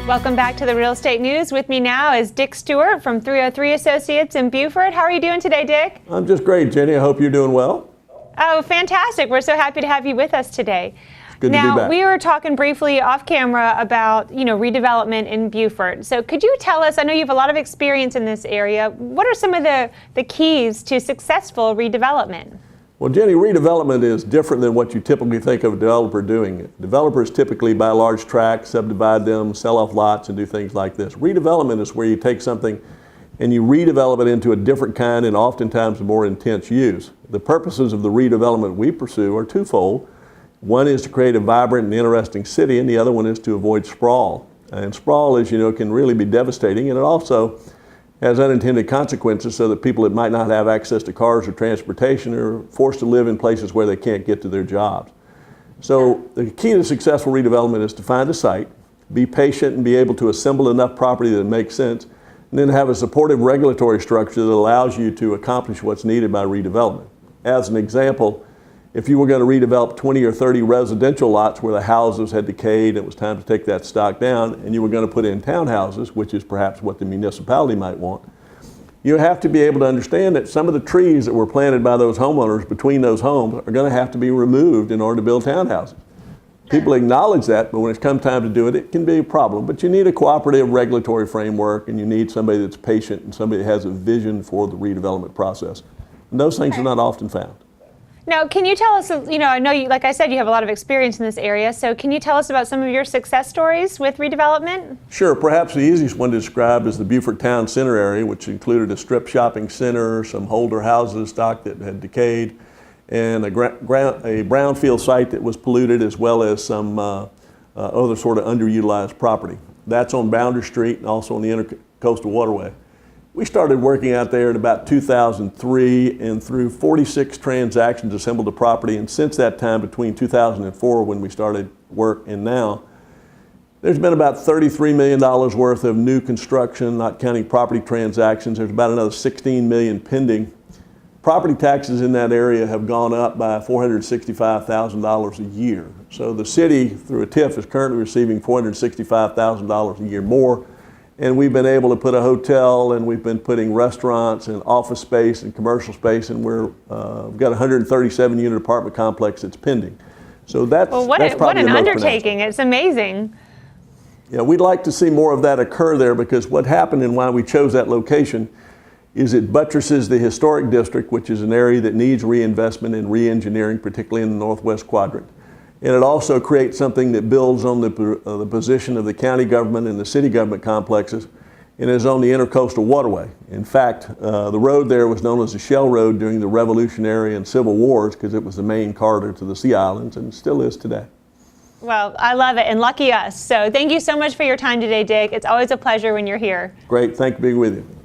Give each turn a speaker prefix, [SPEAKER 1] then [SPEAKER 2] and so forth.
[SPEAKER 1] Welcome back to the Real Estate News. With me now is Dick Stewart from 303 Associates in Beaufort. How are you doing today, Dick?
[SPEAKER 2] I'm just great, Jenny. I hope you're doing well.
[SPEAKER 1] Oh, fantastic. We're so happy to have you with us today.
[SPEAKER 2] Good to be back.
[SPEAKER 1] Now, we were talking briefly off camera about, redevelopment in Beaufort. So could you tell us, I know you have a lot of experience in this area, what are some of the keys to successful redevelopment?
[SPEAKER 2] Well, Jenny, redevelopment is different than what you typically think of a developer doing. Developers typically buy large tracts, subdivide them, sell off lots, and do things like this. Redevelopment is where you take something and you redevelop it into a different kind and oftentimes more intense use. The purposes of the redevelopment we pursue are twofold. One is to create a vibrant and interesting city, and the other one is to avoid sprawl. And sprawl, as you know, can really be devastating, and it also has unintended consequences so that people that might not have access to cars or transportation are forced to live in places where they can't get to their jobs. So the key to successful redevelopment is to find a site, be patient and be able to assemble enough property that makes sense, and then have a supportive regulatory structure that allows you to accomplish what's needed by redevelopment. As an example, if you were going to redevelop 20 or 30 residential lots where the houses had decayed and it was time to take that stock down, and you were going to put in townhouses, which is perhaps what the municipality might want, you have to be able to understand that some of the trees that were planted by those homeowners between those homes are going to have to be removed in order to build townhouses. People acknowledge that, but when it's come time to do it, it can be a problem. But you need a cooperative regulatory framework, and you need somebody that's patient and somebody that has a vision for the redevelopment process. And those things are not often found.
[SPEAKER 1] Now, can you tell us, I know you, like I said, you have a lot of experience in this area, so can you tell us about some of your success stories with redevelopment?
[SPEAKER 2] Sure. Perhaps the easiest one to describe is the Beaufort Town Center area, which included a strip shopping center, some Holder houses, stock that had decayed, and a brownfield site that was polluted, as well as some other sort of underutilized property. That's on Boundary Street and also on the Intercoastal Waterway. We started working out there in about 2003, and through 46 transactions assembled the property, and since that time, between 2004 when we started work and now, there's been about $33 million worth of new construction, not counting property transactions. There's about another $16 million pending. Property taxes in that area have gone up by $465,000 a year. So the city, through a TIF, is currently receiving $465,000 a year more. And we've been able to put a hotel, and we've been putting restaurants and office space and commercial space, and we've got a 137 unit apartment complex that's pending. So that's
[SPEAKER 1] what an undertaking. It's amazing.
[SPEAKER 2] Yeah, we'd like to see more of that occur there, because what happened and why we chose that location is it buttresses the historic district, which is an area that needs reinvestment and re-engineering, particularly in the northwest quadrant. And it also creates something that builds on the position of the county government and the city government complexes, and is on the Intercoastal Waterway. In fact, the road there was known as the Shell Road during the Revolutionary and Civil Wars, because it was the main corridor to the Sea Islands, and still is today.
[SPEAKER 1] Well, I love it, and lucky us. So thank you so much for your time today, Dick. It's always a pleasure when you're here.
[SPEAKER 2] Great. Thank you for being with you.